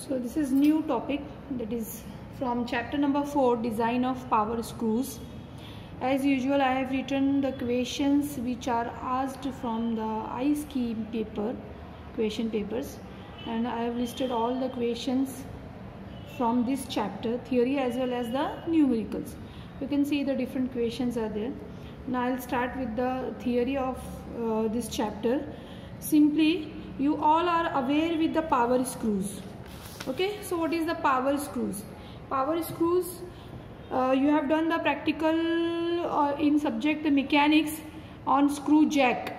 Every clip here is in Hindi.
So this is new topic, that is from chapter number 4, design of power screws. As usual, I have written the questions which are asked from the I-Scheme paper, question papers, and I have listed all the questions from this chapter, theory as well as the numericals. You can see the different questions are there. Now I'll start with the theory of this chapter. Simply, you all are aware with the power screws. Okay, so what is the power screws? Power screws, you have done the practical in subject mechanics on screw jack.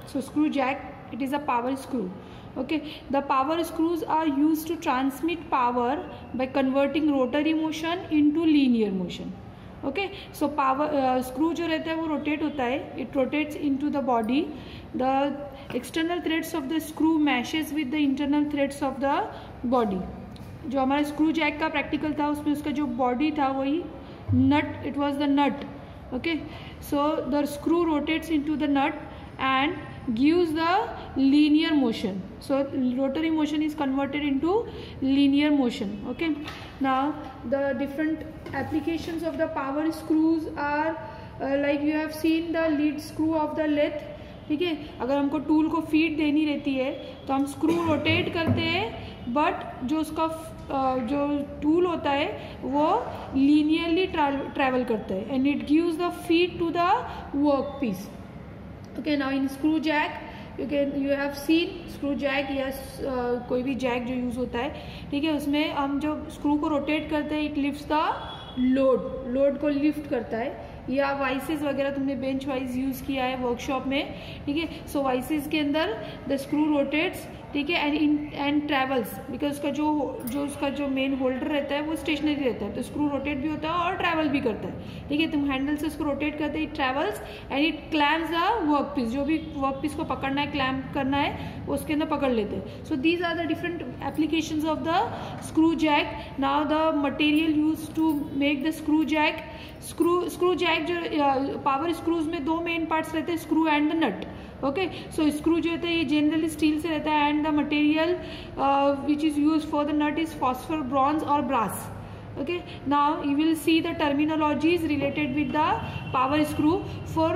So screw jack, it is a power screw. Okay, the power screws are used to transmit power by converting rotary motion into linear motion. Okay, so power screw जो रहता है वो rotate होता है, it rotates into the body. The external threads of the screw meshes with the internal threads of the body. जो हमारा screw jack का practical था उसमें उसका जो body था वही nut, it was the nut. Okay, so the screw rotates into the nut and gives the linear motion. So rotary motion is converted into linear motion. Okay, now the different applications of the power screws are like you have seen the lead screw of the lathe. ठीक है, अगर हमको टूल को फीड देनी रहती है तो हम स्क्रू रोटेट करते हैं, बट जो उसका जो टूल होता है वो लीनियरली ट्रैवल करता है and it gives the feed to the work piece. Okay, now in screw jack you have seen screw jack या कोई भी जैक जो यूज होता है, ठीक है, उसमें हम जो स्क्रू को रोटेट करते हैं इट लिफ्ट्स द लोड को लिफ्ट करता है. या वाइसेस वगैरह तुमने बेंच वाइज यूज किया है वर्कशॉप में, ठीक है. सो वाइसेस के अंदर द स्क्रू रोटेट्स, ठीक है, एंड ट्रैवल्स, बिकॉज उसका जो मेन होल्डर रहता है वो स्टेशनरी रहता है, तो स्क्रू रोटेट भी होता है और ट्रैवल भी करता है. ठीक है, तुम हैंडल से उसको रोटेट करते हैं, it travels and it clamps the work piece. जो भी वर्क पीस को पकड़ना है, क्लैम्प करना है, वो उसके अंदर पकड़ लेते हैं. So these are the different applications of the screw jack. Now the material use to make the screw jack. Screw jack जो पावर स्क्रूज में दो मेन पार्ट्स रहते हैं, screw and the nut. Okay, so screw जो होता है ये जनरली स्टील से रहता है and the material which is use for the nut is phosphor, bronze और brass. Okay, now you will see the terminologies related with the power screw. For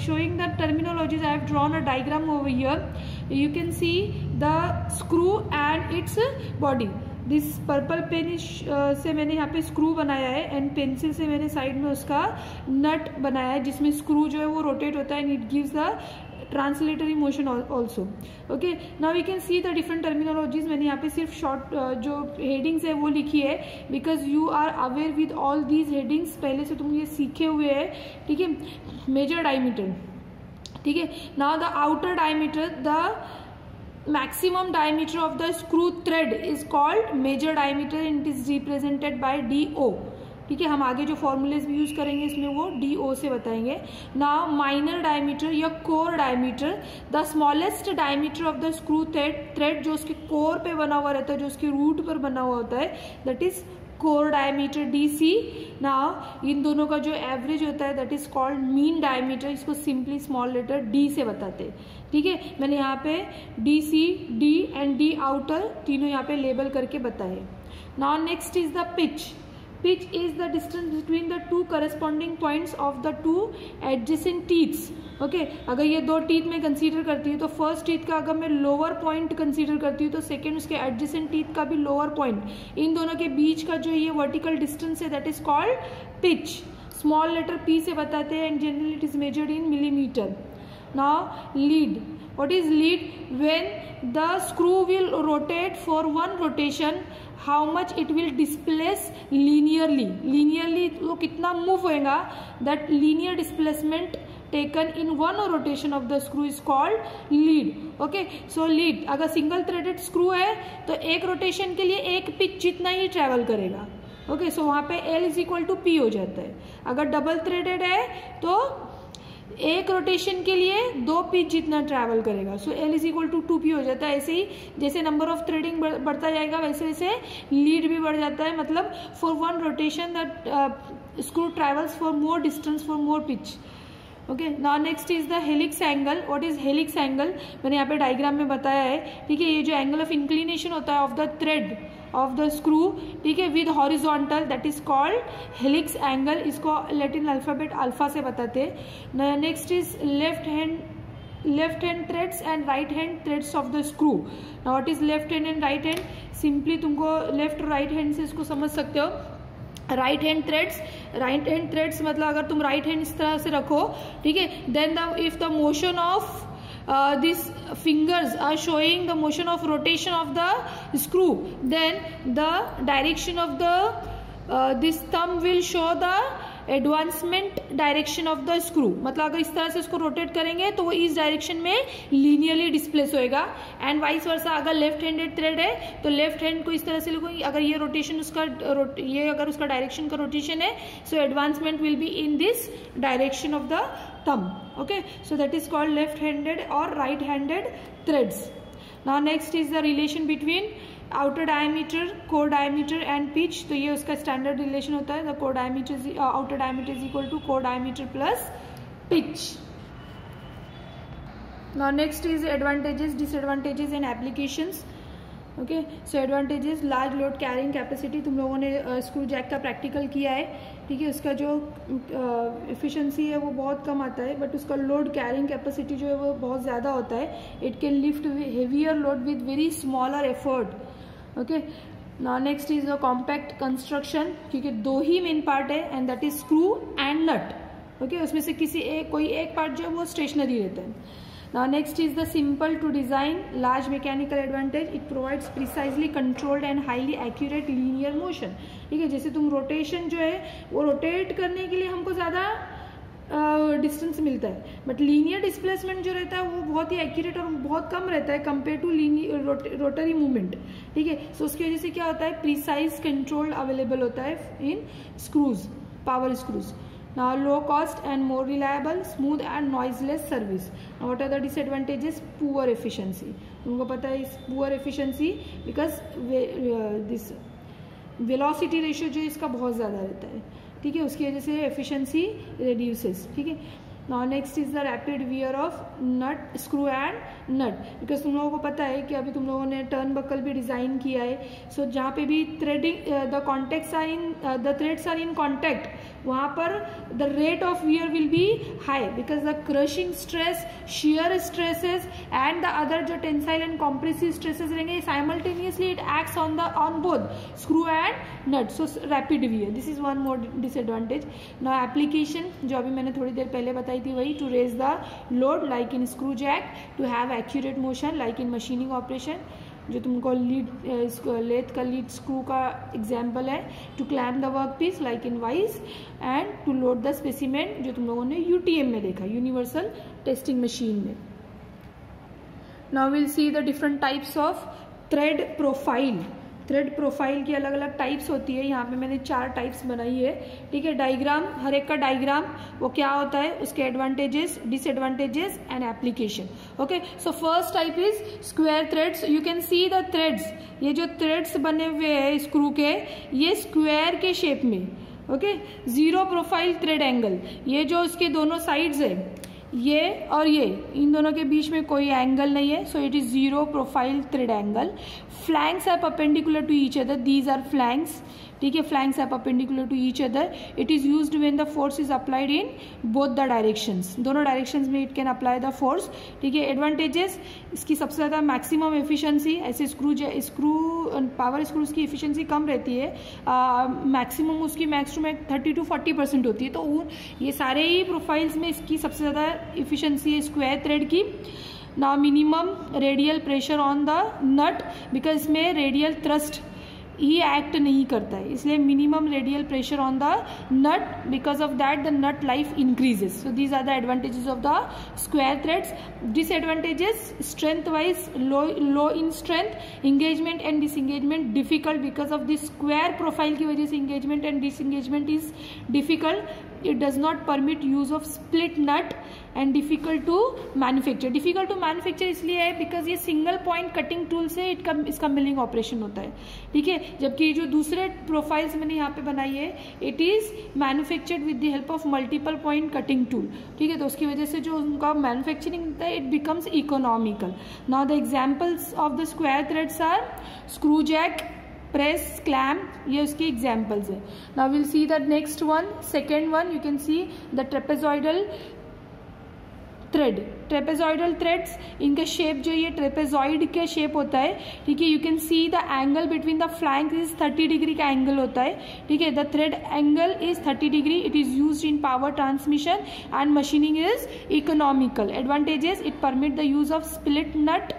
showing the terminologies, I have drawn a diagram over here. You can see the screw and its body. This purple pen से मैंने यहाँ पे स्क्रू बनाया है एंड पेंसिल से मैंने साइड में उसका नट बनाया है जिसमें स्क्रू जो है वो रोटेट होता है and it gives the translatory motion also. Okay, now we can see the different terminologies. मैंने यहाँ पे सिर्फ शॉर्ट जो हेडिंग्स है वो लिखी है because you are aware with all these headings, पहले से तुम ये सीखे हुए हैं. ठीक है, मेजर डायमीटर, ठीक है. Now the outer diameter, the maximum diameter of the screw thread is called major diameter and it is represented by DO. ठीक है, हम आगे जो फॉर्मूलेज भी यूज करेंगे इसमें वो DO से बताएंगे. नाउ माइनर डायमीटर या core diameter, the smallest diameter of the screw thread जो उसके कोर पे बना हुआ रहता है, जो उसके रूट पर बना हुआ होता है, that is core diameter DC. Now in दोनों का जो एवरेज होता है that is called mean diameter. इसको सिंपली स्मॉल लेटर D से बताते हैं. ठीक है, मैंने यहाँ पे DC, D and D outer तीनों यहाँ पे लेबल करके बताए. Now next is the pitch. Pitch is the distance between the two corresponding points of the two adjacent teeths. Okay, अगर ये दो टीथ में कंसीडर करती हूँ तो फर्स्ट टीथ का अगर मैं लोअर पॉइंट कंसीडर करती हूँ तो सेकेंड उसके एडजेसेंट टीथ का भी लोअर पॉइंट, इन दोनों के बीच का जो ये वर्टिकल डिस्टेंस है that is called pitch. Small letter P से बताते हैं and generally it is measured in millimetre. Now lead. What is lead? When the screw will rotate for one rotation, how much it will displace linearly. Linearly वो कितना मूव होएगा, that linear displacement taken in one rotation of the screw is called lead. Okay, so lead अगर सिंगल थ्रेडेड स्क्रू है तो एक रोटेशन के लिए एक पिच जितना ही ट्रेवल करेगा. ओके, सो वहाँ पे L is equal to P हो जाता है. अगर डबल थ्रेडेड है तो एक रोटेशन के लिए दो पिच जितना ट्रैवल करेगा. So L is equal to 2P हो जाता है. ऐसे ही जैसे नंबर ऑफ थ्रेडिंग बढ़ता जाएगा वैसे वैसे लीड भी बढ़ जाता है. मतलब for one rotation that screw travels for more distance for more pitch. Okay, now next is the helix angle. What is helix angle? मैंने यहाँ पे डायग्राम में बताया है. ठीक है, ये जो एंगल ऑफ इंक्लिनेशन होता है of the thread of the screw, ठीक है, with horizontal, that is called helix angle. इसको लैटिन अल्फाबेट अल्फा से बताते हैं. Next is left hand threads and right hand threads of the screw. Now what is left hand and right hand? Simply तुमको लेफ्ट राइट हैंड से इसको समझ सकते हो. राइट हैंड थ्रेड्स मतलब अगर तुम राइट हैंड इस तरह से रखो, ठीक है, then if the motion of these fingers are showing the motion of rotation of the screw, then the direction of the this thumb will show the advancement direction of the screw. मतलब अगर इस तरह से इसको रोटेट करेंगे तो वो इस डायरेक्शन में लीनियरली डिस्प्लेस होएगा. एंड वाइस वर्सा, अगर लेफ्ट हैंडेड थ्रेड है तो लेफ्ट हैंड को इस तरह से लिखो. अगर ये रोटेशन उसका ये अगर उसका डायरेक्शन का रोटेशन है, so advancement will be in this direction of the thumb. Okay, so that is called left handed or right handed threads. Now next is the relation between outer diameter, core diameter and pitch. तो ये उसका standard relation होता है. The core diameter outer diameter is equal to core diameter plus pitch. Now next is advantages, disadvantages and applications. Okay, so advantages, large load carrying capacity. तुम लोगों ने स्क्रू जैक का प्रैक्टिकल किया है, ठीक है, उसका जो एफिशिएंसी है वो बहुत कम आता है, बट उसका लोड कैरिंग कैपेसिटी जो है वो बहुत ज़्यादा होता है. It can lift heavier load with very smaller effort. Okay, now next is the compact construction, क्योंकि दो ही मेन पार्ट है and that is screw and nut. Okay, उसमें से कोई एक पार्ट जो है वो स्टेशनरी रहता है. Now next is the simple to design, large mechanical advantage. It provides precisely controlled and highly accurate linear motion. ठीक है, जैसे तुम रोटेशन जो है वो रोटेट करने के लिए हमको ज़्यादा डिस्टेंस मिलता है, बट लीनियर डिस्प्लेसमेंट जो रहता है वो बहुत ही एक्यूरेट और बहुत कम रहता है कंपेयर टू रोटरी मूवमेंट. ठीक है, सो उसकी वजह से क्या होता है, प्रिसाइज कंट्रोल अवेलेबल होता है in screws, power screws. Now low cost and more reliable, smooth and noiseless service. Now what are the disadvantages? Poor efficiency. तुमको पता है इस poor efficiency because this velocity ratio जो इसका बहुत ज़्यादा रहता है. ठीक है, उसकी वजह से efficiency reduces. ठीक है. Now next is the rapid wear of nut, screw and nut. because तुम लोगों को पता है कि अभी तुम लोगों ने टर्न बकल भी डिजाइन किया है. सो जहाँ पे भी threading the threads are in contact, वहाँ पर the rate of wear will be high because the crushing stress, shear stresses and the other जो टेंसाइल एंड कॉम्प्रेसिव स्ट्रेसेस रहेंगे, simultaneously it acts on both screw and nut. So rapid wear, this is one more disadvantage. Now application, जो अभी मैंने थोड़ी देर पहले बताई थी वही, to raise the load like in screw jack, to have accurate motion like in machining operation, जो तुमको लेथ का लीड स्क्रू का एग्जाम्पल है, to clamp the work piece like in vice, and to load the specimen जो तुम लोगों ने यूटीएम में देखा, यूनिवर्सल टेस्टिंग मशीन में. Now will see the different types of thread profile. Thread profile की अलग अलग टाइप्स होती है. यहाँ पे मैंने 4 टाइप्स बनाई है. ठीक है, डायग्राम, हर एक का डायग्राम वो क्या होता है, उसके advantages, disadvantages and application. Okay, so first type is square threads. You can see the threads, ये जो थ्रेड्स बने हुए हैं स्क्रू के, ये स्क्वायर के शेप में. Okay, zero profile thread angle, ये जो उसके दोनों साइड्स है, ये और ये, इन दोनों के बीच में कोई एंगल नहीं है, so it is zero profile thread angle. Flanks are perpendicular to each other, these are flanks. ठीक है, flanks are perpendicular to each other. It is used when the force is applied in both the directions, दोनों डायरेक्शंस में it can apply the force. ठीक है, एडवांटेजेस, इसकी सबसे ज़्यादा मैक्सिमम एफिशिएंसी. ऐसे स्क्रू पावर स्क्रूज की एफिशिएंसी कम रहती है, मैक्सिमम उसकी मैक्स टू मैक्स 30 to 40% होती है. तो ये सारे ही प्रोफाइल्स में इसकी सबसे ज़्यादा एफिशिएंसी है स्क्वायर थ्रेड की. Now minimum radial pressure on the nut, because इसमें रेडियल थ्रस्ट ही एक्ट नहीं करता है, इसलिए minimum radial pressure on the nut, because of that the nut life increases. So these are the advantages of the square threads. Disadvantages, strength wise low in strength, engagement and disengagement difficult because of this square profile की वजह से engagement and disengagement is difficult. It does not permit use of split nut and difficult to manufacture. Difficult to manufacture इसलिए है बिकॉज ये सिंगल पॉइंट कटिंग टूल से इसका मिलिंग ऑपरेशन होता है, ठीक है। जबकि जो दूसरे प्रोफाइल्स मैंने यहाँ पे बनाई है it is manufactured with the help of multiple point cutting tool, ठीक है। तो उसकी वजह से जो उनका मैन्युफैक्चरिंग होता है it becomes economical. Now the examples of the square threads are screw jack, press, clamp, ये उसकी एग्जाम्पल्स है। Now will see the next one, second one, you can see the trapezoidal thread. Trapezoidal threads, इनका शेप जो ये ट्रेपेजॉइड के शेप होता है, ठीक है। You can see the angle between the flank is 30 degree का एंगल होता है, ठीक है। The thread angle is 30 degree. It is used in power transmission and machining is economical. Advantages, it permit the use of split nut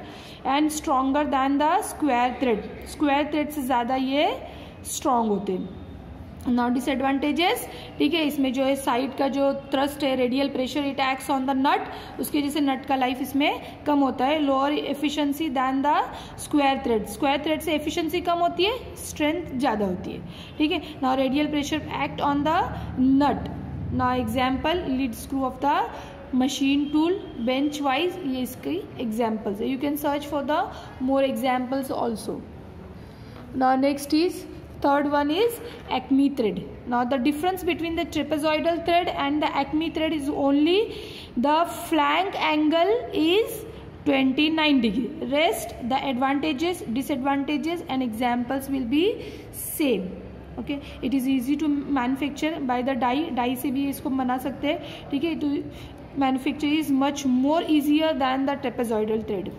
and stronger than the square thread. Square thread से ज़्यादा ये स्ट्रॉन्ग होते हैं। नाउ डिसएडवांटेजेस, ठीक है, इसमें जो है साइड का जो थ्रस्ट है, radial pressure, it acts on the nut, उसकी वजह से नट का लाइफ इसमें कम होता है। Lower efficiency than the square thread. Square thread से एफिशिएंसी कम होती है, स्ट्रेंथ ज़्यादा होती है, ठीक है। Now radial pressure act on the nut. Now example, lead screw of the machine tool, bench vice, ये इसकी एग्जाम्पल्स है। You can search for the more examples also. Now next is third one is acme thread. Now the difference between the trapezoidal thread and the acme thread is only the flank angle is 29 degree. Rest the advantages, disadvantages and examples will be same. Okay, it is easy to manufacture by the die से भी इसको बना सकते हैं, ठीक है। तो manufacture is much more easier than the trapezoidal thread.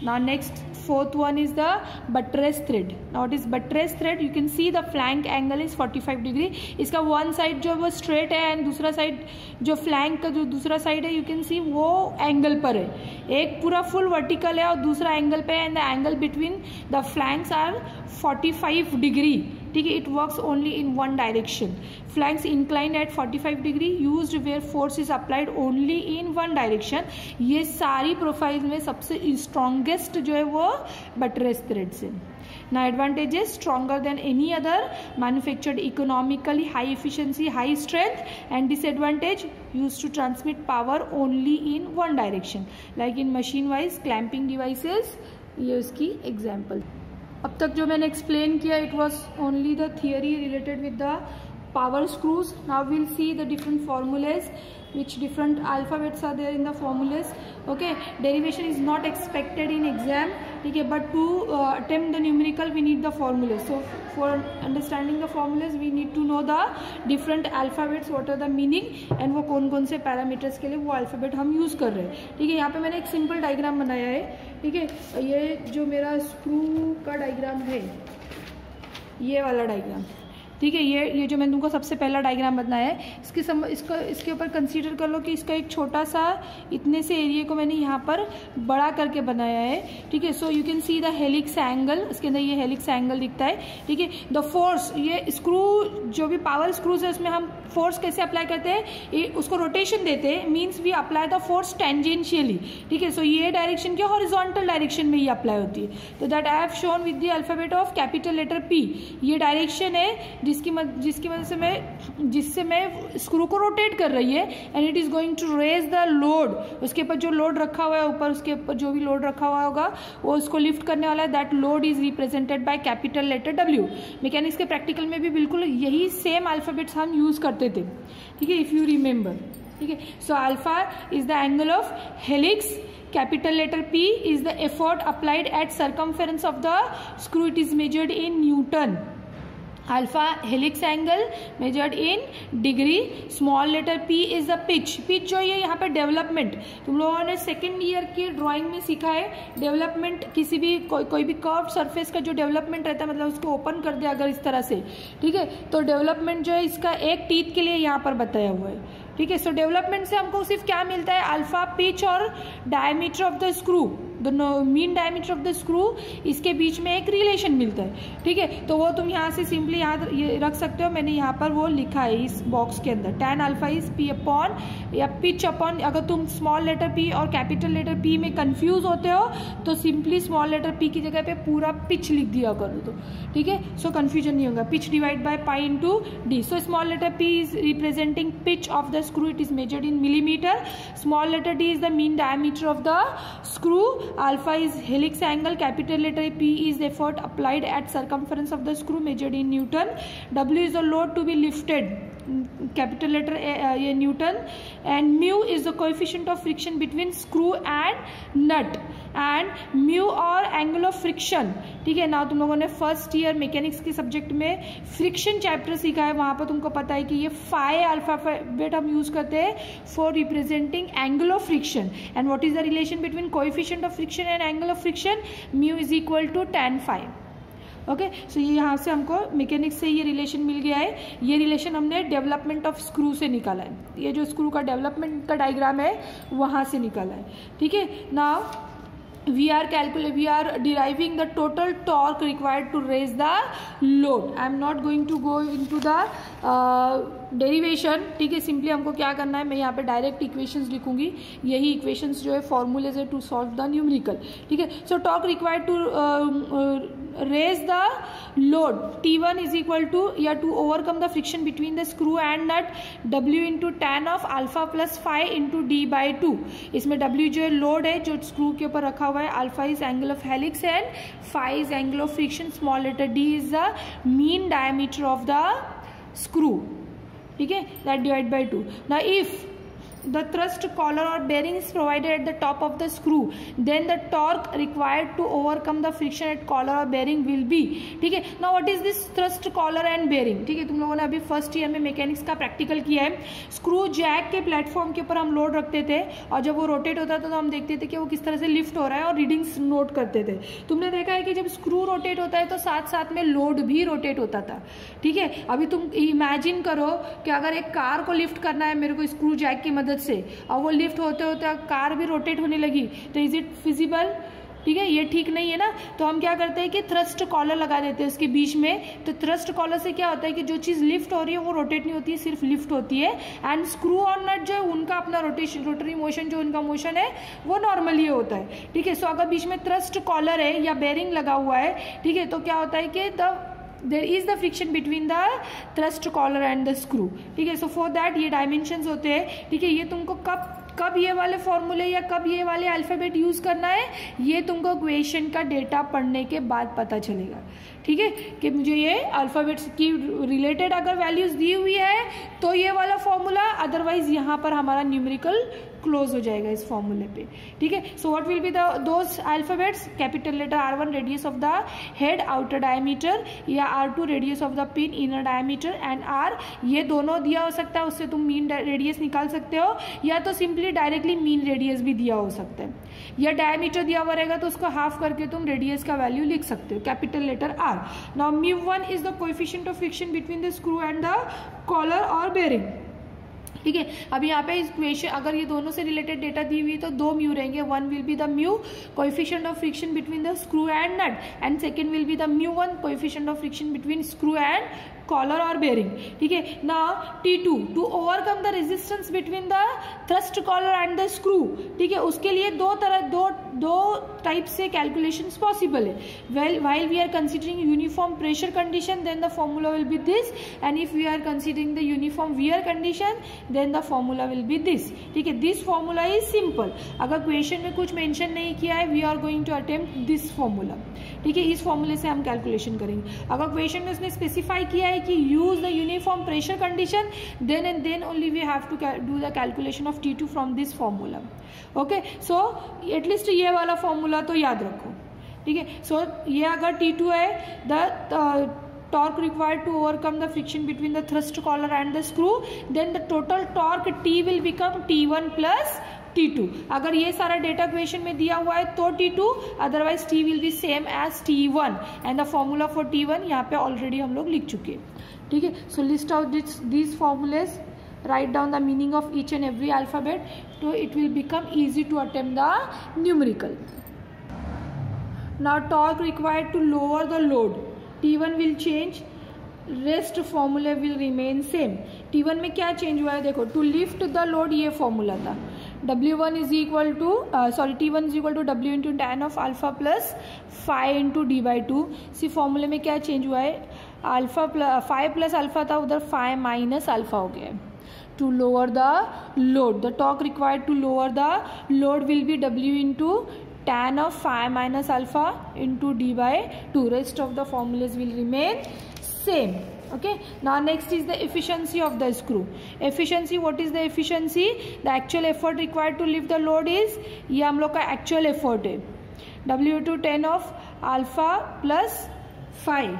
Now next, fourth one is the buttress thread. Now it is buttress thread. You can see the flank angle is 45 degree. इसका one side जो वो straight है and दूसरा side जो flank का जो दूसरा side है you can see वो angle पर है। एक पूरा full vertical है और दूसरा angle पे है and the angle between the flanks are 45 degree, ठीक है। It works only in one direction. Flanks inclined at 45 degree, used where force is applied only in one direction. ये सारी प्रोफाइल में सबसे स्ट्रॉन्गेस्ट जो है वो बटरेस थ्रेड्स है। ना advantages, stronger than any other, manufactured economically, high efficiency, high strength. And disadvantage, use to transmit power only in one direction like in machine vice clamping devices. ये उसकी एग्जाम्पल। अब तक जो मैंने एक्सप्लेन किया it was only the theory related with the power screws. Now we'll see the different formulas, which different alphabets are there in the formulas. Okay, derivation is not expected in exam, ठीक है, but to attempt the numerical we need the formulas. So for understanding the formulas we need to know the different alphabets, what are the meaning and वो कौन कौन से पैरामीटर्स के लिए वो अल्फ़ाबेट हम यूज़ कर रहे हैं. ठीक है, यहाँ पे मैंने एक सिंपल डायग्राम बनाया है. ठीक है, ये जो मेरा स्क्रू का डायग्राम है, ये वाला डायग्राम, ठीक है, ये जो मैंने तुमको सबसे पहला डायग्राम बनाया है, इसके ऊपर कंसीडर कर लो कि इसका एक छोटा सा इतने से एरिया को मैंने यहाँ पर बड़ा करके बनाया है. ठीक है, so you can see the helix angle, इसके अंदर ये हेलिक्स एंगल दिखता है. ठीक है, द फोर्स, ये स्क्रू जो भी पावर स्क्रूज है उसमें हम फोर्स कैसे अप्लाई करते हैं, उसको रोटेशन देते हैं, means we apply the force tangentially. ठीक है, सो ये डायरेक्शन क्या हॉरिजॉन्टल डायरेक्शन में ये अप्लाई होती है. तो that I have shown with the alphabet of capital letter P. ये डायरेक्शन है जिसकी वजह से जिससे मैं स्क्रू को रोटेट कर रही है, and it is going to raise the load. उसके ऊपर जो लोड रखा हुआ है, ऊपर उसके ऊपर जो भी लोड रखा हुआ होगा वो उसको लिफ्ट करने वाला है. That load is represented by capital letter W. Mechanics के प्रैक्टिकल में भी बिल्कुल यही सेम अल्फाबेट्स हम यूज करते थे. ठीक है, इफ यू रिमेंबर. ठीक है, so alpha is the angle of helix, capital letter P is the effort applied at circumference of the screw. It is measured in Newton. Alpha helix angle measured in degree. Small letter P is the pitch. Pitch जो है यहाँ पे डेवलपमेंट, तुम लोगों ने सेकेंड ईयर की ड्राइंग में सीखा है. डेवलपमेंट किसी भी कोई भी कर्व सरफेस का जो डेवलपमेंट रहता है, मतलब उसको ओपन कर दिया अगर इस तरह से. ठीक है, तो डेवलपमेंट जो है इसका एक टीथ के लिए यहाँ पर बताया हुआ है. ठीक है, सो डेवलपमेंट से हमको सिर्फ क्या मिलता है, अल्फा, पिच और diameter of the screw. The mean diameter of the screw, इसके बीच में एक रिलेशन मिलता है, ठीक है। तो वो तुम यहाँ से सिंपली याद ये रख सकते हो, मैंने यहाँ पर वो लिखा है इस बॉक्स के अंदर, tan alpha is P upon या पिच अपॉन, अगर तुम स्मॉल लेटर P और कैपिटल लेटर P में कंफ्यूज होते हो तो सिंपली स्मॉल लेटर P की जगह पे पूरा पिच लिख दिया करो, तो ठीक है, सो कंफ्यूजन नहीं होगा। Pitch divide by pi into D, so small letter P is representing pitch of the screw, it is measured in millimetre, small letter D is the mean diameter of the screw, alpha is helix angle, capital letter P is the effort applied at circumference of the screw measured in Newton, W is the load to be lifted, capital letter A Newton, and mu is the coefficient of friction between screw and nut, and mu और angle of friction, ठीक है ना। तुम लोगों ने फर्स्ट ईयर मैकेनिक्स के सब्जेक्ट में फ्रिक्शन चैप्टर सीखा है, वहां पर तुमको पता है कि ये फाई अल्फाबेट हम यूज करते हैं for representing angle of friction, and what is the relation between coefficient of friction and angle of friction, mu is equal to tan phi। Okay, so ये यहाँ से हमको मैकेनिक्स से ये रिलेशन मिल गया है, ये रिलेशन हमने डेवलपमेंट ऑफ स्क्रू से निकाला है, ये जो स्क्रू का डेवलपमेंट का डायग्राम है वहां से निकाला है, ठीक है। Now we are deriving the total torque required to raise the load. I am not going to go into the derivation, ठीक है। सिंपली हमको क्या करना है, मैं यहाँ पे डायरेक्ट इक्वेशंस लिखूंगी, यही इक्वेशंस जो है फॉर्मूलेज है टू सॉल्व द न्यूमेरिकल, ठीक है। So torque required to raise the load T1 is equal to, या to overcome the friction between the screw and nut, W into tan of alpha plus phi into D by 2। इसमें W जो है लोड है जो स्क्रू के ऊपर रखा हुआ है, alpha is angle of helix and phi is angle of friction, small letter D is the mean diameter of the screw, ठीक है, that divide by 2। Now if the thrust collar or bearing is provided at the top of the screw, then the torque required to overcome the friction at collar or bearing will be, ठीक है। now what is this thrust collar and bearing, ठीक है, तुम लोगों ने अभी फर्स्ट ईयर में मैकेनिक्स का प्रैक्टिकल किया है। स्क्रू जैक के प्लेटफॉर्म के ऊपर हम लोड रखते थे और जब वो रोटेट होता था तो हम देखते थे कि वो किस तरह से लिफ्ट हो रहा है और रीडिंग्स नोट करते थे। तुमने देखा है कि जब स्क्रू रोटेट होता है तो साथ साथ में लोड भी रोटेट होता था, ठीक है। अभी तुम इमेजिन करो कि अगर एक कार को लिफ्ट करना है मेरे को स्क्रू जैक की मदद से, और वो लिफ्ट होते होते कार भी रोटेट होने लगी, तो इज इट फिजिबल, ठीक है, ये ठीक नहीं है ना। तो हम क्या करते हैं कि थ्रस्ट कॉलर लगा देते हैं उसके बीच में, तो थ्रस्ट कॉलर से क्या होता है कि जो चीज लिफ्ट हो रही है वो रोटेट नहीं होती है, सिर्फ लिफ्ट होती है, एंड स्क्रू और नट जो है उनका अपना रोटरी मोशन जो उनका मोशन है वो नॉर्मली होता है, ठीक है। सो अगर बीच में थ्रस्ट कॉलर है या बेरिंग लगा हुआ है, ठीक है, तो क्या होता है कि there is the friction between the thrust collar and the screw, ठीक है। so for that ये dimensions होते हैं, ठीक है। ये तुमको कब ये वाले फॉर्मूले या कब ये वाले अल्फाबेट यूज करना है, ये तुमको इक्वेशन का डेटा पढ़ने के बाद पता चलेगा, ठीक है, कि मुझे ये अल्फाबेट्स की रिलेटेड अगर वैल्यूज दी हुई है तो ये वाला फॉर्मूला, अदरवाइज यहाँ पर हमारा न्यूमेरिकल क्लोज हो जाएगा इस फॉर्मूले पे, ठीक है। So what will be those alphabets, capital letter R1 radius of the head outer diameter, या R2 radius of the pin inner diameter, and R ये दोनों दिया हो सकता है, उससे तुम मीन रेडियस निकाल सकते हो, या तो सिंपली डायरेक्टली मीन रेडियस भी दिया हो सकता है, या डायमीटर दिया हुआ रहेगा तो उसको हाफ करके तुम रेडियस का वैल्यू लिख सकते हो, capital letter R। Now μ1 is the coefficient of friction between the screw and the collar और बेरिंग, ठीक है। अब यहाँ पे इक्वेशन अगर ये दोनों से रिलेटेड डेटा दी हुई तो दो म्यू रहेंगे, one will be the mu coefficient of friction between the screw and nut, and second will be the μ1 coefficient of friction between screw and collar और बेरिंग, ठीक है। Now T2 to overcome the resistance between the thrust collar and the screw, ठीक है, उसके लिए दो टाइप से कैलकुलेशंस पॉसिबल है। Well while we are considering uniform pressure condition then the formula will be this, and if we are considering the uniform wear condition then the formula will be this, ठीक है। दिस फॉर्मूला इज सिंपल, अगर क्वेश्चन में कुछ मेंशन नहीं किया है we are going to attempt this formula, ठीक है। इस फॉर्मूले से हम कैलकुलेशन करेंगे। अगर क्वेश्चन में उसने स्पेसिफाई किया है कि use the uniform pressure condition, then and then only we have to do the calculation of T2 from this formula, okay. So at least ये वाला फॉर्मूला तो याद रखो, ठीक है। सो ये अगर T2 है, the torque required to overcome the friction between the thrust collar and the screw, then the total torque T will become T1 plus T2। अगर ये सारा डेटा क्वेश्चन में दिया हुआ है तो T2, otherwise T will be same as T1, and the formula for T1 यहाँ पे ऑलरेडी हम लोग लिख चुके हैं, ठीक है। So list out these formulas, write down the meaning of each and every alphabet, so it will become easy to attempt the numerical। Now torque required to lower the load, T1 will change, rest formula will remain same. T1 में क्या चेंज हुआ है देखो, टू लिफ्ट द लोड ये फॉर्मूला था, W1 is equal to T1 is equal to W into tan of alpha plus phi into D/2. See फॉर्मूले में क्या चेंज हुआ है, अल्फा फाइव प्लस अल्फा था, उधर फाइव माइनस अल्फा हो गया है. To lower the load, the torque required to lower the load will be W into tan of 5 minus alpha into D/2. Rest of the formulas will remain same. Okay, now next is the efficiency of the screw. Efficiency, what is the efficiency? The actual effort required to lift the load is, ये हम लोग का actual effort है, W to 10 of alpha plus 5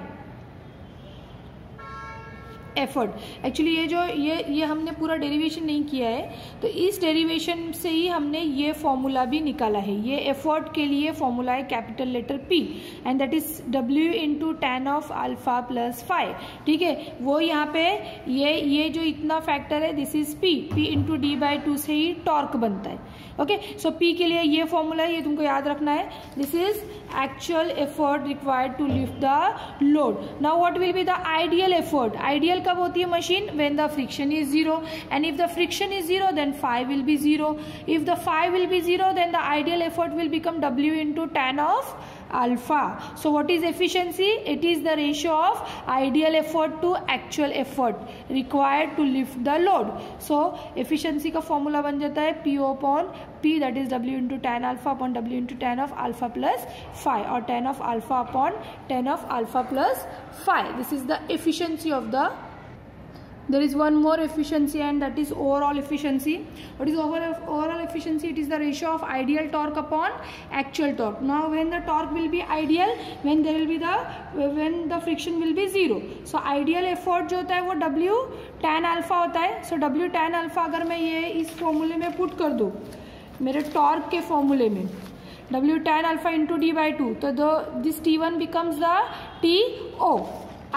effort. Actually ये जो ये हमने पूरा डेरिवेशन नहीं किया है, तो इस डेरिवेशन से ही हमने ये फॉर्मूला भी निकाला है. ये एफर्ट के लिए फॉर्मूला है capital letter P and that is W into tan of alpha plus 5. ठीक है, वो यहाँ पे ये जो इतना फैक्टर है this is P into D/2 से ही टॉर्क बनता है. ओके, सो P के लिए ये फॉर्मूला है, ये तुमको याद रखना है. This is actual effort required to lift the load. Now what will be the ideal effort. Ideal कब होती है machine, when the friction is zero, and if the friction is zero then phi will be zero. If the phi will be zero then the ideal effort will become W into tan of alpha. So what is efficiency? It is the ratio of ideal effort to actual effort required to lift the load. So efficiency का formula बन जाता है PO upon P, that is W into tan alpha upon W into tan of alpha plus 5, or tan of alpha upon tan of alpha plus 5. This is the efficiency of the. There is one more efficiency and that is overall efficiency. What is overall efficiency? It is the ratio of ideal torque upon actual torque. Now when the torque will be ideal, when the friction will be zero. So ideal effort जो होता है वो W tan alpha होता है. So W tan alpha अगर मैं ये इस फॉर्मूले में पुट कर दूँ, मेरे टॉर्क के फॉर्मूले में W tan alpha into D/2, तो this T1 becomes the TO,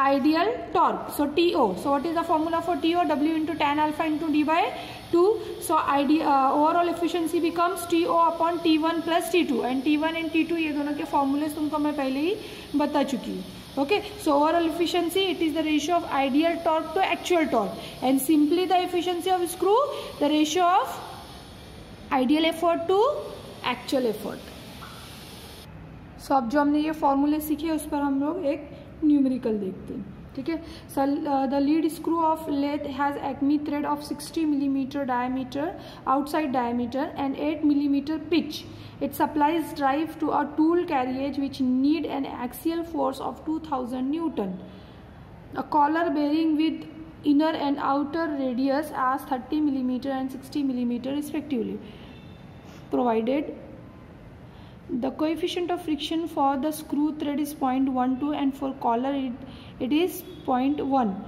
ideal torque. So TO, so what is the formula for TO? W into tan alpha into D/2. So overall efficiency becomes TO upon T1 plus T2, and T1 and T2 ये दोनों के फॉर्मूले तुमको मैं पहले ही बता चुकी हूँ. Okay, so overall efficiency, it is the ratio of ideal torque to actual torque, and simply the efficiency of screw, the ratio of ideal effort to actual effort. So अब जो हमने ये फॉर्मूले सीखे उस पर हम लोग एक न्यूमेरिकल देखते हैं. ठीक है, the lead screw of lathe has acme thread of 60 millimetre diameter outside diameter and 8 millimetre pitch. It supplies drive to a tool carriage which need an axial force of 2000 Newton. A collar bearing with inner and outer radius as 30 millimeter and 60 millimeter respectively. Provided the coefficient of friction for the screw thread is 0.12 and for collar it is 0.1.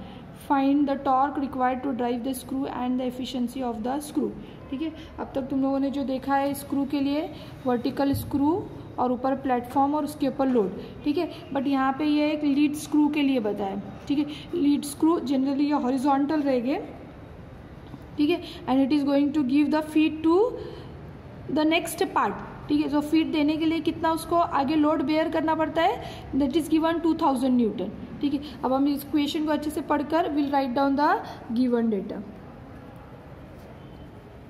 Find the torque required to drive the screw and the efficiency of the screw. ठीक है, अब तक तुम लोगों ने जो देखा है स्क्रू के लिए वर्टिकल स्क्रू और ऊपर प्लेटफॉर्म और उसके ऊपर लोड. ठीक है, बट यहाँ पे ये एक लीड स्क्रू के लिए बताया. ठीक है, लीड स्क्रू जनरली ये हॉरिजॉन्टल रहेंगे. ठीक है, and it is going to give the feed to the next part. ठीक है, जो फीड देने के लिए कितना उसको आगे लोड बेयर करना पड़ता है, दैट इज गिवन 2000 न्यूटन. ठीक है, अब हम इस क्वेश्चन को अच्छे से पढ़कर will write down the given data.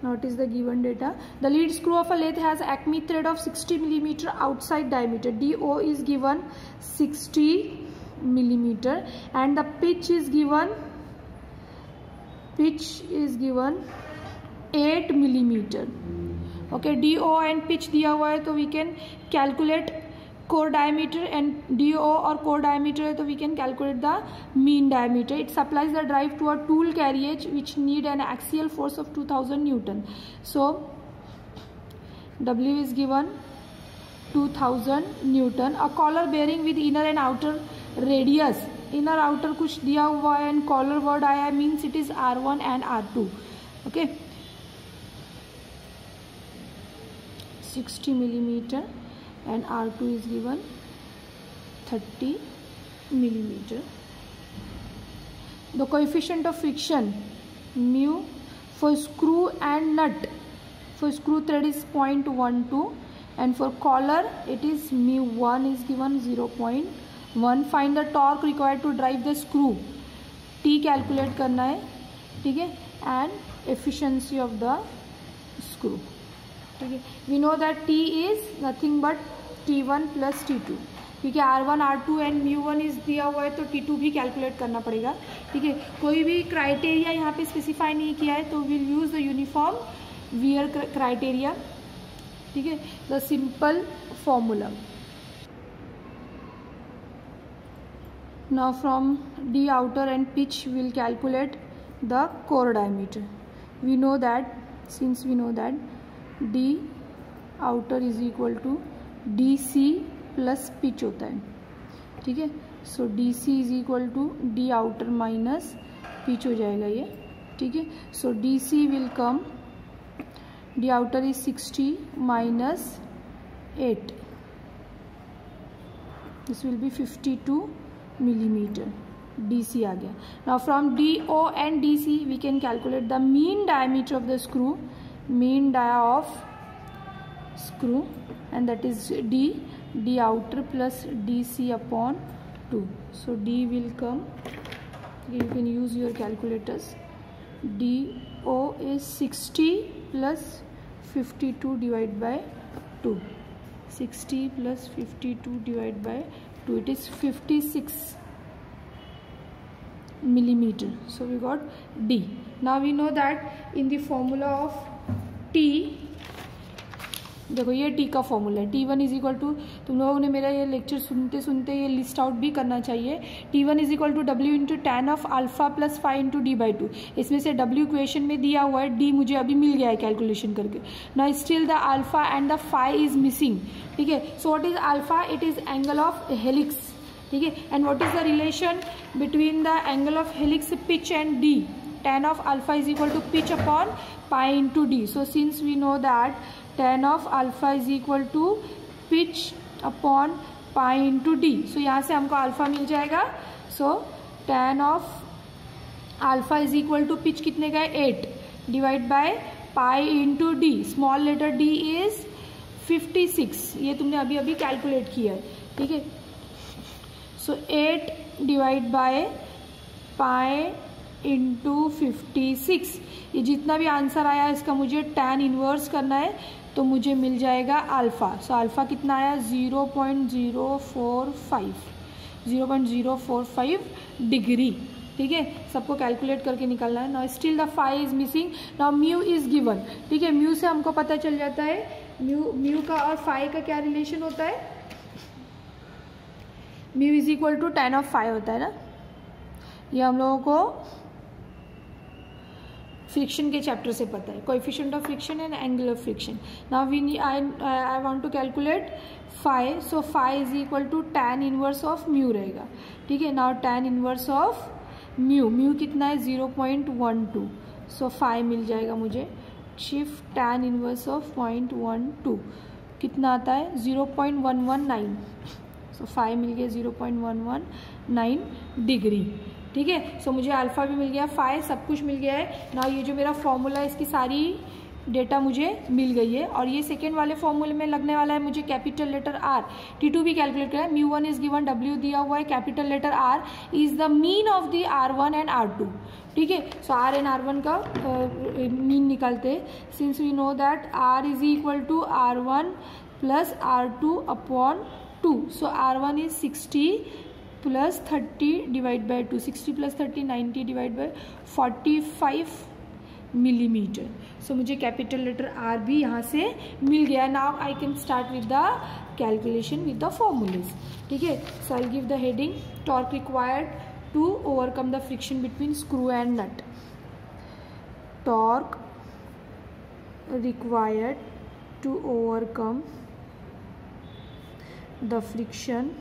Now it is the given data. The lead screw of a lathe has acme thread of 60 millimeter outside diameter. DO is given 60 millimeter and the pitch is given 8 millimeter. Okay, DO and pitch दिया हुआ है तो we can calculate core diameter, and DO और core diameter है तो we can calculate the mean diameter. It supplies the drive to a tool carriage which need an axial force of 2000 Newton. So W is given 2000 Newton. A collar bearing with inner and outer radius. Inner outer कुछ दिया हुआ है and collar word आया है, means it is R1 and R2. Okay, 60 millimeter. And R2 is given 30 millimeter. The coefficient of friction mu for screw and nut for screw thread is 0.12 and for collar it is mu1 is given 0.1. find the torque required to drive the screw. T calculate करना है, ठीक है, and efficiency of the screw, ठीक है. We know that T is nothing but T1 plus T2, क्योंकि R1 R2 एंड μ1 इज दिया हुआ है तो T2 भी कैलकुलेट करना पड़ेगा, ठीक है. कोई भी क्राइटेरिया यहाँ पे स्पेसिफाई नहीं किया है, तो will use the uniform wear criteria, ठीक है. The simple formula. Now from D outer and pitch we will calculate the core diameter. We know that, since we know that D outer is equal to DC plus pitch होता है, ठीक है. So DC is equal to D outer minus pitch हो जाएगा ये, ठीक है. So DC will come, D outer is 60 minus 8, this will be 52 millimeter. DC आ गया. Now from DO and DC we can calculate the mean diameter of the screw, mean dia of screw, and that is D outer plus DC upon 2. So D will come, you can use your calculators. DO is 60 plus 52 divided by 2. 60 plus 52 divided by 2, it is 56 millimeter. So we got D. Now we know that in the formula of T, देखो ये T का फॉर्मूला है. T1 इज इक्वल टू, तुम लोगों ने मेरा ये लेक्चर सुनते सुनते ये लिस्ट आउट भी करना चाहिए. T1 is equal to W into tan of alpha plus phi into D/2. इसमें से W इक्वेशन में दिया हुआ है, D मुझे अभी मिल गया है कैलकुलेशन करके. Now still the alpha and the five is missing, ठीक है. So what is alpha? It is angle of helix, ठीक है. And what is the relation between the angle of helix, pitch and D? tan of alpha is equal to pitch upon pi into D. So since we know that tan of alpha is equal to pitch upon pi into D, so यहाँ से हमको alpha मिल जाएगा. So tan of alpha is equal to pitch कितने का है? 8 divide by pi into D. Small letter D is 56. ये तुमने अभी अभी कैलकुलेट किया है, ठीक है. So 8 divide by pi into 56. ये जितना भी आंसर आया इसका मुझे टैन इन्वर्स करना है, तो मुझे मिल जाएगा अल्फ़ा. सो अल्फ़ा कितना आया? 0.045 डिग्री, ठीक है. सबको कैलकुलेट करके निकालना है. Now still the phi is missing. Now mu is given, ठीक है. म्यू से हमको पता चल जाता है म्यू का और फाई का क्या रिलेशन होता है. Mu is equal to tan of phi होता है ना. ये हम लोगों को फ्रिक्शन के चैप्टर से पता है, coefficient of friction and angle of friction. Now we I want to calculate phi. So phi is equal to tan inverse of mu रहेगा, ठीक है. Now tan inverse of mu कितना है? 0.12. सो फाई मिल जाएगा मुझे. शिफ्ट टैन इनवर्स ऑफ 0.12 कितना आता है? 0.119. सो फाई मिल गया 0.119 डिग्री, ठीक है. सो मुझे अल्फ़ा भी मिल गया, फाई सब कुछ मिल गया है. ना ये जो मेरा फॉर्मूला है इसकी सारी डेटा मुझे मिल गई है. और ये सेकेंड वाले फॉर्मूले में लगने वाला है मुझे कैपिटल लेटर R. T2 भी कैलकुलेट करा है. μ1 इज गिवन, W दिया हुआ है, capital letter R is the mean of the R1 and R2, ठीक है. सो R एंड R1 का मीन निकालते हैं. Since we know that R is equal to R1 plus R2 upon 2. So R1 is 60 plus 30 divide by 2. 60 plus 30 90 divide by 45 millimetre. So मुझे कैपिटल लेटर R भी यहाँ से मिल गया. Now I can start with the calculation with the formulas, ठीक है. So I give the heading torque required to overcome the friction between screw and nut. Torque required to overcome the friction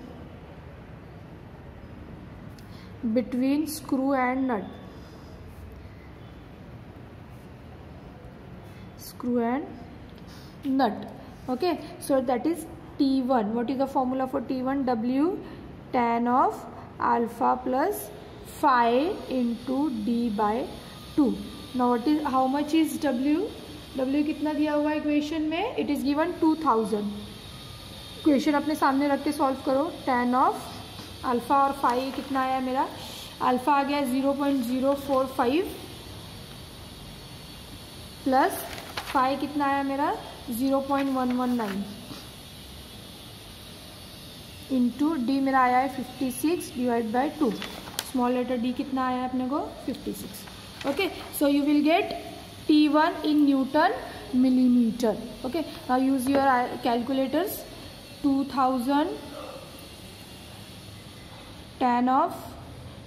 between screw and nut. Okay, so that is T1. What is the formula for T1? W tan of alpha plus phi into D by 2. Now how much is W? W कितना दिया हुआ है इक्वेशन में, इट इज़ गिवन 2000। इक्वेशन अपने सामने रख के सॉल्व करो। tan ऑफ अल्फ़ा और फाई कितना आया मेरा, अल्फ़ा आ गया 0.045 प्लस फाई कितना आया मेरा 0.119 इंटू डी मेरा आया है 56 divide by 2। Small letter D कितना आया है अपने को 56। Okay, so you will get T1 in Newton millimeter. Okay, now use your calculators. 2000 tan of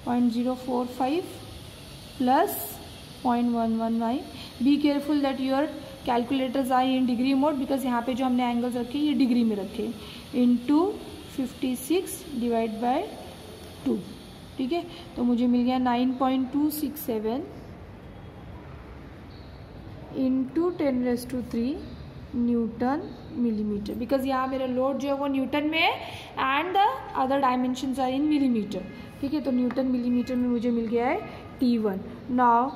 0.045 plus 0.119. Be careful that your calculators are in degree mode because यहाँ पे जो हमने angles रखे ये डिग्री में रखे, into 56 डिवाइड बाय 2। ठीक है, तो मुझे मिल गया 9.267 इंटू 10⁻³ न्यूटन मिलीमीटर, बिकॉज यहाँ मेरा लोड जो है वो न्यूटन में है and the other dimensions are in millimetre. ठीक है, तो न्यूटन मिलीमीटर में मुझे मिल गया है T1। Now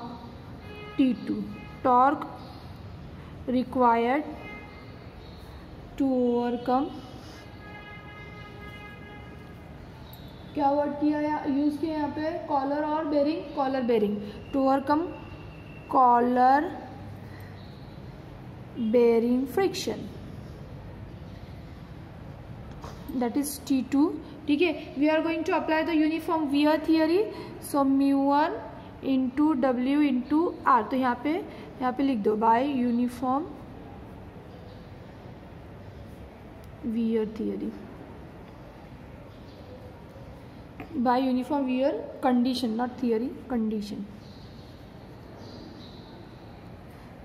T2, torque required to overcome, क्या वर्ड किया यूज किया यहाँ पे, कॉलर और bearing, collar bearing, to overcome collar bearing friction, that is T2। ठीक है, we are going to apply the uniform wear theory, so mu1 into W into R। तो यहाँ पे लिख दो by uniform wear theory, by uniform wear condition, not theory, condition।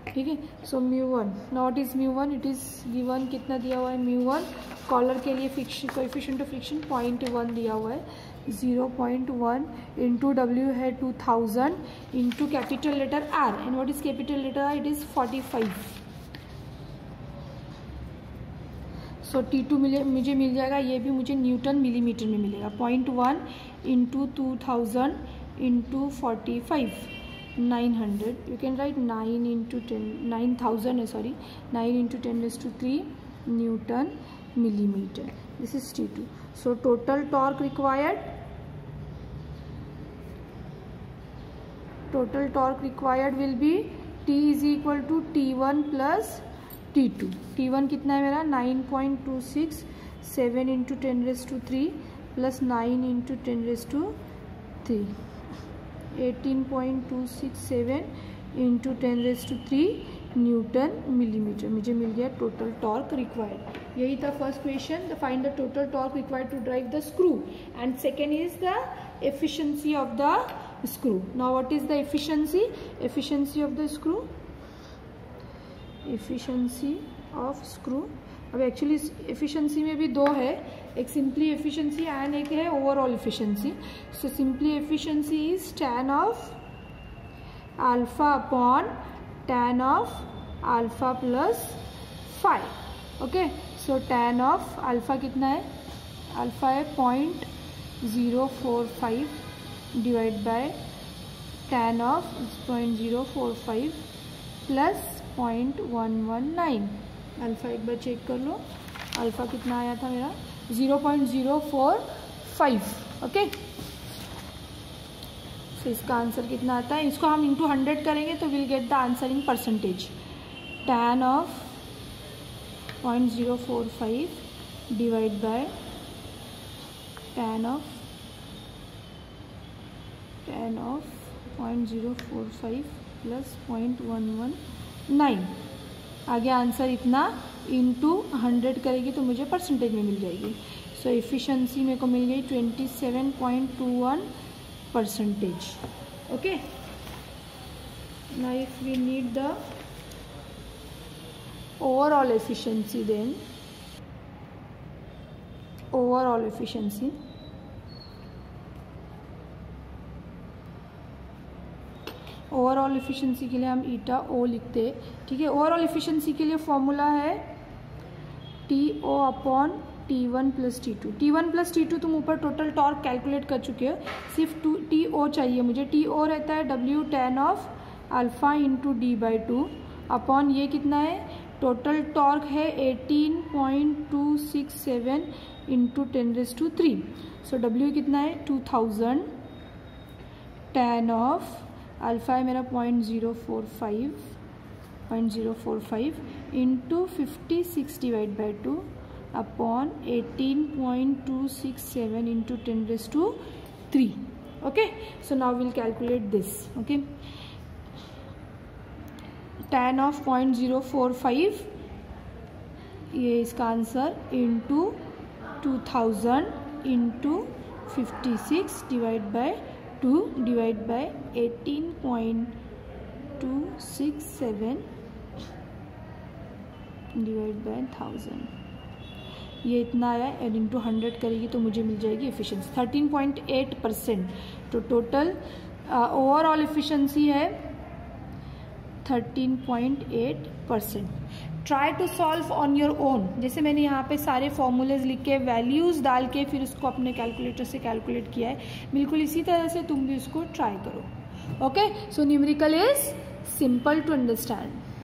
ठीक है, so μ1, not is μ1, it is given कितना दिया हुआ है μ1। कॉलर के लिए फ्रिक्शन कोएफिशिएंट ऑफ फ्रिक्शन 0.1 दिया हुआ है, 0.1 इंटू W है 2000 into capital letter R, and what is capital letter R, it is 45। सो T2 मुझे मिल जाएगा, ये भी मुझे न्यूटन मिलीमीटर में मिलेगा। 0.1 into 2000 into 45, 900, you can write 9 into 10, 9000 sorry, 9 into 10⁻³ Newton millimeter. This is T2. So total torque required will be T is equal to T1 plus T2। T1 कितना है मेरा 9.267 into 10⁻³ plus 9 into 10⁻³ 18.267 into 10⁻³ newton millimetre. मुझे मिल गया टोटल टॉर्क रिक्वायर्ड। यही था first question, the find the total torque required to drive the screw, and second is the efficiency of the screw. Now what is the efficiency of the screw, efficiency of screw. अब एक्चुअली एफिशिएंसी में भी दो है, एक सिंपली एफिशिएंसी एंड एक है overall efficiency. So simply efficiency is tan of alpha upon tan of alpha plus phi. Okay, so tan of alpha कितना है, अल्फा है 0.045 divide by tan of 0.045 plus 0.119। Alpha एक बार चेक कर लो, अल्फ़ा कितना आया था मेरा 0.045। ओके, तो इसका आंसर कितना आता है, इसको हम इंटू 100 करेंगे तो will get the answer in percentage. tan of 0.045 divide by tan of 0.045 plus 0.119। आगे आंसर इतना इंटू 100 करेगी तो मुझे परसेंटेज में मिल जाएगी। सो एफिशिएंसी मेरे को मिल गई 27.21%। Okay, now if we need the overall efficiency, then overall efficiency overall efficiency के लिए हम ईटा ओ लिखते हैं। ठीक है, ओवरऑल एफिशिएंसी के लिए फॉर्मूला है TO upon T1 plus T2। T1 plus T2 तुम ऊपर टोटल टॉर्क कैलकुलेट कर चुके हो, सिर्फ TO चाहिए मुझे। TO रहता है W tan of alpha into D/2 upon ये कितना है, टोटल टॉर्क है 18.267 इंटू 10⁻³ सो W कितना है 2000 tan ऑफ अल्फा है मेरा 0.045 into 56 divide by 2 upon 18.267 into 10⁻³ okay. So now will calculate this. Okay, tan of 0.045 ये इसका answer into 2000 into 56 divide by 2 divide by 18.267 divide by 1000 ये इतना आया और इंटू 100 करेगी तो मुझे मिल जाएगी एफिशिएंसी 13.8%. तो टोटल ओवरऑल एफिशिएंसी है 13.8%. Try to solve on your own. जैसे मैंने यहाँ पे सारे फॉर्मूलेज लिख के वैल्यूज़ डाल के फिर उसको अपने कैलकुलेटर से कैलकुलेट किया है, बिल्कुल इसी तरह से तुम भी उसको ट्राई करो. Okay, so numerical is simple to understand.